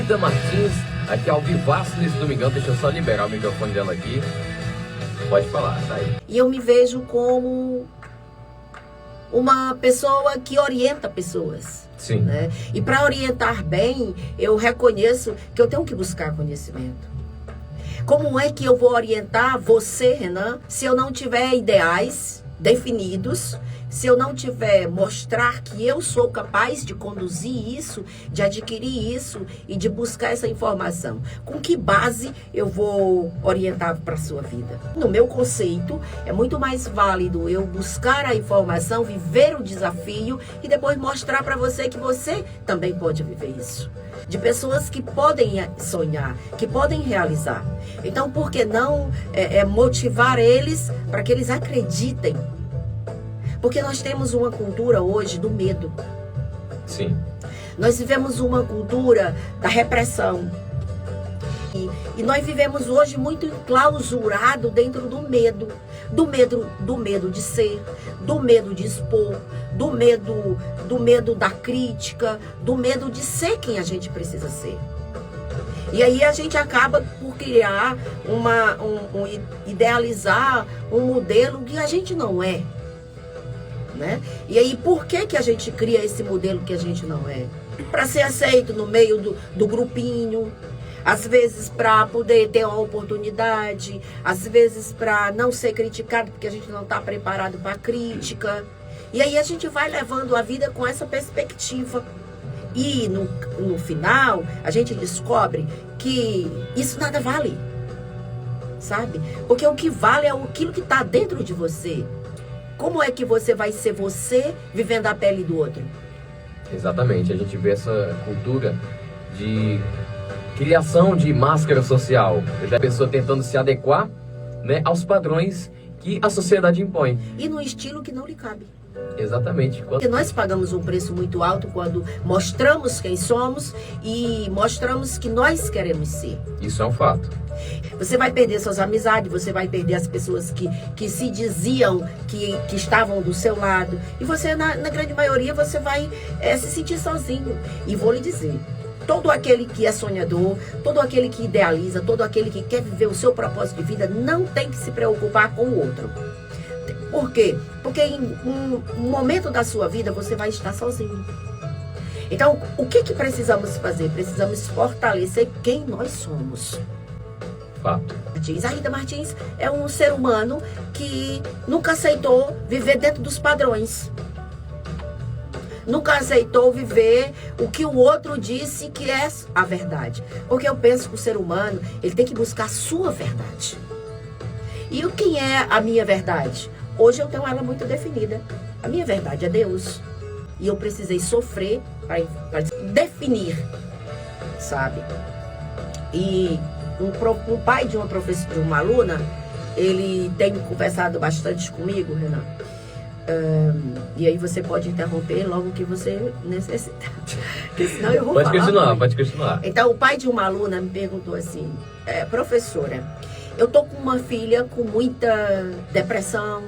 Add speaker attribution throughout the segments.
Speaker 1: Aida Martins, aqui ao vivaço nesse domingão. Deixa eu só liberar o microfone dela aqui. Pode falar, tá aí.
Speaker 2: E eu me vejo como uma pessoa que orienta pessoas.
Speaker 1: Sim.
Speaker 2: Né? E para orientar bem, eu reconheço que eu tenho que buscar conhecimento. Como é que eu vou orientar você, Renan, se eu não tiver ideais definidos, se eu não tiver mostrar que eu sou capaz de conduzir isso, de adquirir isso e de buscar essa informação? Com que base eu vou orientar para a sua vida? No meu conceito, é muito mais válido eu buscar a informação, viver o desafio e depois mostrar para você que você também pode viver isso. De pessoas que podem sonhar, que podem realizar. Então, por que não motivar eles para que eles acreditem? Porque nós temos uma cultura hoje do medo.
Speaker 1: Sim.
Speaker 2: Nós vivemos uma cultura da repressão. E nós vivemos hoje muito enclausurado dentro do medo. Do medo de ser, do medo de expor, do medo da crítica, do medo de ser quem a gente precisa ser. E aí a gente acaba por criar, idealizar um modelo que a gente não é. Né? E aí, por que a gente cria esse modelo que a gente não é? Para ser aceito no meio do grupinho, às vezes para poder ter uma oportunidade, às vezes para não ser criticado porque a gente não está preparado para crítica. E aí a gente vai levando a vida com essa perspectiva. E no final, a gente descobre que isso nada vale, sabe? Porque o que vale é aquilo que está dentro de você. Como é que você vai ser você vivendo a pele do outro?
Speaker 1: Exatamente, a gente vê essa cultura de criação de máscara social. A pessoa tentando se adequar, né, aos padrões que a sociedade impõe.
Speaker 2: E no estilo que não lhe cabe.
Speaker 1: Exatamente.
Speaker 2: Porque nós pagamos um preço muito alto quando mostramos quem somos e mostramos que nós queremos ser.
Speaker 1: Isso é um fato.
Speaker 2: Você vai perder suas amizades, você vai perder as pessoas que se diziam que estavam do seu lado. E você, na grande maioria, você vai se sentir sozinho. E vou lhe dizer, todo aquele que é sonhador, todo aquele que idealiza, todo aquele que quer viver o seu propósito de vida, não tem que se preocupar com o outro. Por quê? Porque em um momento da sua vida você vai estar sozinho. Então, o que precisamos fazer? Precisamos fortalecer quem nós somos.
Speaker 1: Fato.
Speaker 2: Aida Martins é um ser humano que nunca aceitou viver dentro dos padrões. Nunca aceitou viver o que o outro disse que é a verdade. Porque eu penso que o ser humano, ele tem que buscar a sua verdade. E o que é a minha verdade? Hoje eu tenho ela muito definida. A minha verdade é Deus. E eu precisei sofrer para definir, sabe? E um pai de uma professora, de uma aluna, ele tem conversado bastante comigo, Renan. E aí você pode interromper logo que você necessitar. Porque senão eu vou falar.
Speaker 1: Pode continuar.
Speaker 2: Então, o pai de uma aluna me perguntou assim, professora, eu tô com uma filha com muita depressão,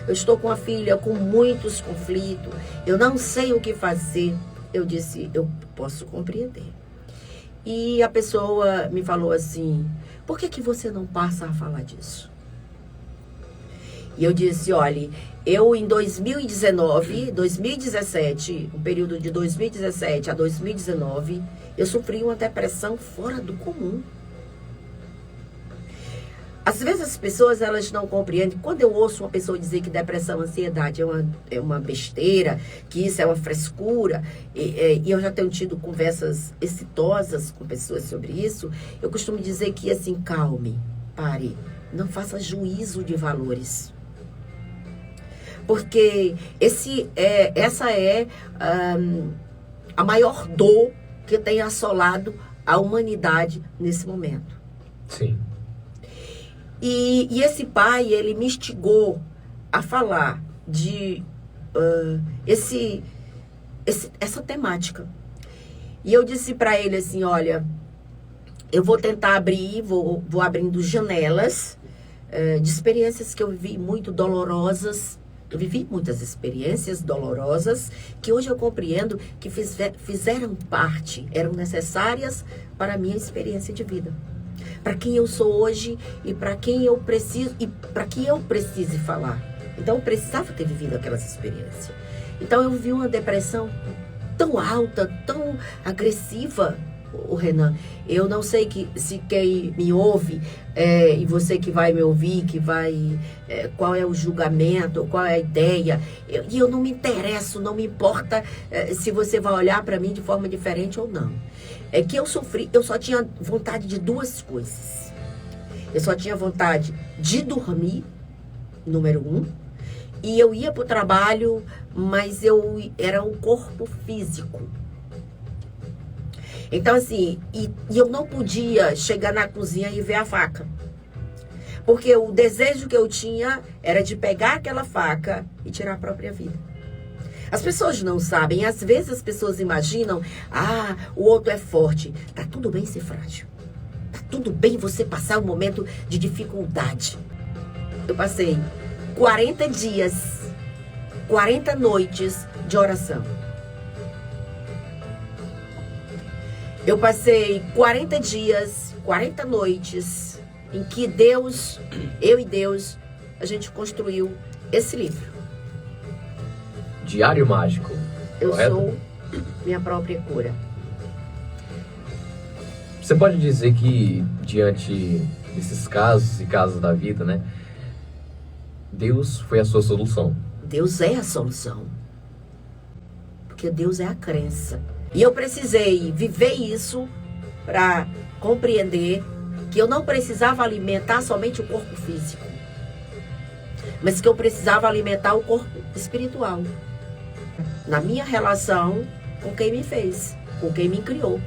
Speaker 2: eu estou com uma filha com muitos conflitos, eu não sei o que fazer. Eu disse, eu posso compreender. E a pessoa me falou assim, por que você não passa a falar disso? E eu disse, olha, eu em 2017, um período de 2017 a 2019, eu sofri uma depressão fora do comum. Às vezes as pessoas, elas não compreendem. Quando eu ouço uma pessoa dizer que depressão, ansiedade é uma besteira, que isso é uma frescura, e eu já tenho tido conversas exitosas com pessoas sobre isso, eu costumo dizer que, assim, calme, pare, não faça juízo de valores. Porque essa é a maior dor que tem assolado a humanidade nesse momento.
Speaker 1: Sim.
Speaker 2: E esse pai, ele me instigou a falar de essa temática. E eu disse para ele assim, olha, eu vou tentar abrir, vou abrindo janelas de experiências que eu vivi muito dolorosas Eu vivi muitas experiências dolorosas que hoje eu compreendo que fizeram parte, eram necessárias para a minha experiência de vida. Para quem eu sou hoje e para quem eu preciso e para que eu precise falar. Então eu precisava ter vivido aquelas experiências. Então eu vi uma depressão tão alta, tão agressiva, o Renan. Eu não sei se quem me ouve e você que vai me ouvir, qual é o julgamento, qual é a ideia. E eu não me interesso, não me importa se você vai olhar para mim de forma diferente ou não. É que eu sofri, eu só tinha vontade de duas coisas. Eu só tinha vontade de dormir, número 1, e eu ia para o trabalho, mas eu era um corpo físico. Então, assim, e eu não podia chegar na cozinha e ver a faca. Porque o desejo que eu tinha era de pegar aquela faca e tirar a própria vida. As pessoas não sabem, às vezes as pessoas imaginam, o outro é forte. Tá tudo bem ser frágil. Tá tudo bem você passar um momento de dificuldade. Eu passei 40 dias, 40 noites de oração. Eu passei 40 dias, 40 noites, em que Deus, eu e Deus, a gente construiu esse livro.
Speaker 1: Diário Mágico.
Speaker 2: Eu
Speaker 1: correto?
Speaker 2: sou minha própria cura.
Speaker 1: Você pode dizer que, diante desses casos e casos da vida, né? Deus foi a sua solução.
Speaker 2: Deus é a solução. Porque Deus é a crença. E eu precisei viver isso para compreender que eu não precisava alimentar somente o corpo físico, mas que eu precisava alimentar o corpo espiritual. Na minha relação com quem me fez, com quem me criou.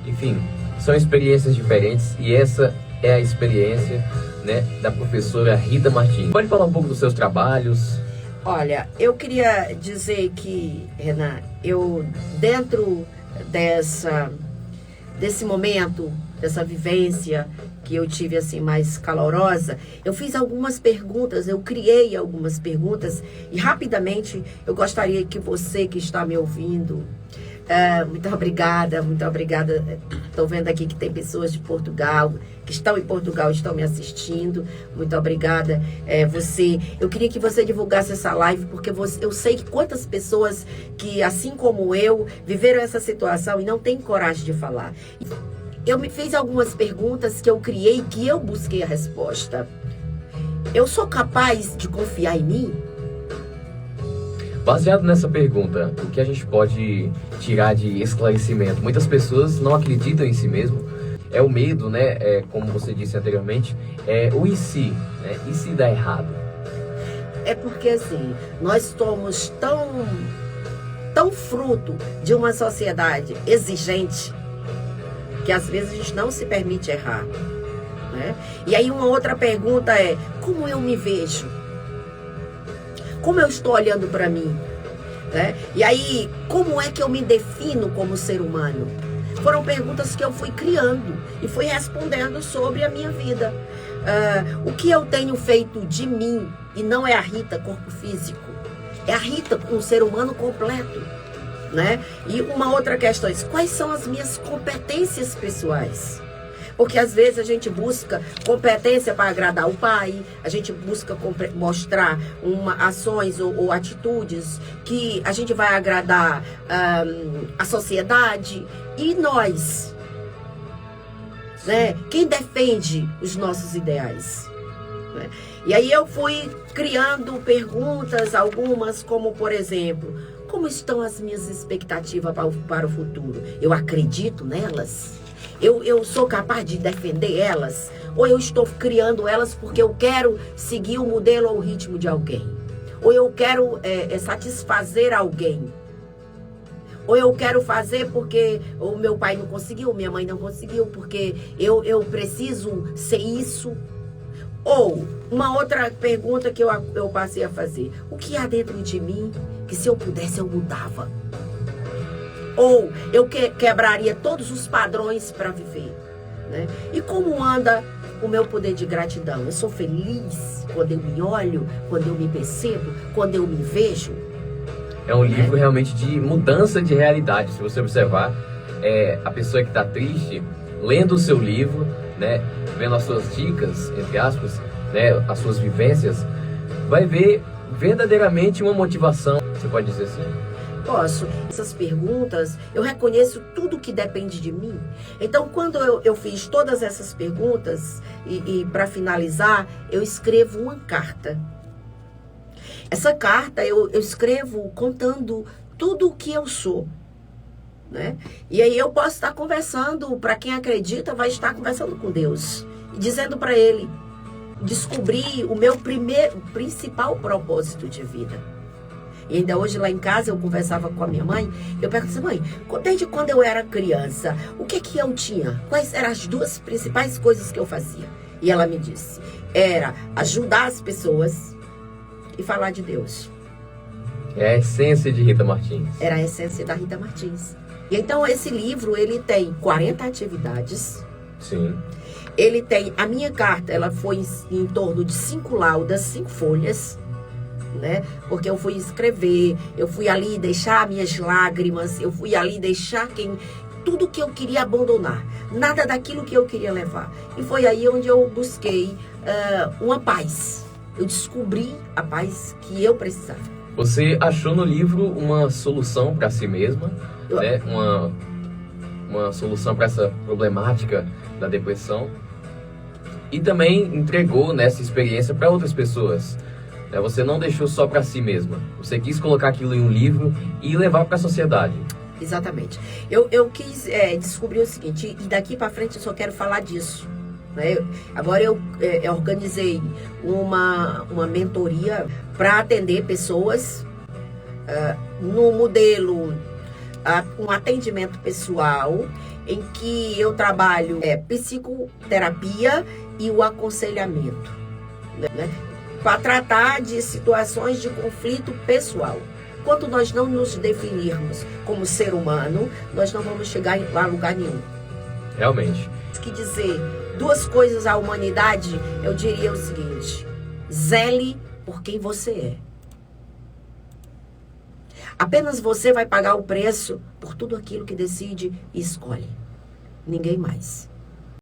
Speaker 1: Enfim, são experiências diferentes e essa é a experiência, né, da professora Rita Martins. Pode falar um pouco dos seus trabalhos?
Speaker 2: Olha, eu queria dizer que, Renan, eu dentro desse momento, dessa vivência que eu tive assim mais calorosa, eu fiz algumas perguntas, eu criei algumas perguntas e rapidamente eu gostaria que você que está me ouvindo, muito obrigada. Estou vendo aqui que tem pessoas de Portugal, que estão em Portugal, estão me assistindo. Muito obrigada. Eu queria que você divulgasse essa live, porque eu sei que quantas pessoas que, assim como eu, viveram essa situação e não têm coragem de falar. Eu me fiz algumas perguntas que eu criei, que eu busquei a resposta. Eu sou capaz de confiar em mim?
Speaker 1: Baseado nessa pergunta, o que a gente pode tirar de esclarecimento? Muitas pessoas não acreditam em si mesmo. É o medo, né? Como você disse anteriormente, o e se, né? E se dá errado?
Speaker 2: É porque assim, nós somos tão fruto de uma sociedade exigente que às vezes a gente não se permite errar, né? E aí uma outra pergunta é, como eu me vejo? Como eu estou olhando para mim? Né? E aí, como é que eu me defino como ser humano? Foram perguntas que eu fui criando e fui respondendo sobre a minha vida. O que eu tenho feito de mim, e não é a Rita corpo físico, é a Rita um ser humano completo. Né? E uma outra questão é, quais são as minhas competências pessoais? Porque às vezes a gente busca competência para agradar o pai, a gente busca mostrar ações ou atitudes que a gente vai agradar a sociedade e nós, né? Quem defende os nossos ideais? Né? E aí eu fui criando perguntas, algumas como, por exemplo, como estão as minhas expectativas para o futuro? Eu acredito nelas? Eu sou capaz de defender elas? Ou eu estou criando elas porque eu quero seguir o modelo ou o ritmo de alguém? Ou eu quero satisfazer alguém? Ou eu quero fazer porque o meu pai não conseguiu, minha mãe não conseguiu, porque eu preciso ser isso? Ou uma outra pergunta que eu passei a fazer: o que há dentro de mim que se eu pudesse eu mudava? Ou eu quebraria todos os padrões para viver? né? E como anda o meu poder de gratidão? Eu sou feliz quando eu me olho, quando eu me percebo, quando eu me vejo?
Speaker 1: É um livro realmente de mudança de realidade. Se você observar, a pessoa que está triste, lendo o seu livro, né, vendo as suas dicas, entre aspas, né, as suas vivências, vai ver verdadeiramente uma motivação. Você pode dizer assim?
Speaker 2: Posso. Essas perguntas, eu reconheço tudo que depende de mim. Então, quando eu fiz todas essas perguntas, e para finalizar, eu escrevo uma carta. Essa carta eu escrevo contando tudo o que eu sou, né? E aí eu posso estar conversando, para quem acredita, vai estar conversando com Deus. E dizendo para Ele, descobrir o meu principal propósito de vida. E ainda hoje lá em casa eu conversava com a minha mãe, eu perguntei assim, mãe, desde quando eu era criança, o que eu tinha? Quais eram as duas principais coisas que eu fazia? E ela me disse, era ajudar as pessoas e falar de Deus.
Speaker 1: É a essência de Rita Martins.
Speaker 2: Era a essência da Rita Martins. E então esse livro, ele tem 40 atividades.
Speaker 1: Sim.
Speaker 2: Ele tem, a minha carta, ela foi em torno de 5 laudas, 5 folhas, né? Porque eu fui escrever, eu fui ali deixar minhas lágrimas, eu fui ali deixar tudo que eu queria abandonar, nada daquilo que eu queria levar. E foi aí onde eu busquei uma paz. Eu descobri a paz que eu precisava.
Speaker 1: Você achou no livro uma solução para si mesma, né? Uma solução para essa problemática da depressão. E também entregou nessa experiência para outras pessoas. Você não deixou só para si mesma. Você quis colocar aquilo em um livro e levar para a sociedade.
Speaker 2: Exatamente. Eu quis descobrir o seguinte, e daqui para frente eu só quero falar disso. Né? Agora eu organizei uma mentoria para atender pessoas no modelo, um atendimento pessoal, em que eu trabalho psicoterapia e o aconselhamento, né? Para tratar de situações de conflito pessoal. Quando nós não nos definirmos como ser humano, nós não vamos chegar a lugar nenhum.
Speaker 1: Realmente.
Speaker 2: Que dizer 2 coisas à humanidade, eu diria o seguinte: zele por quem você é. Apenas você vai pagar o preço por tudo aquilo que decide e escolhe. Ninguém mais.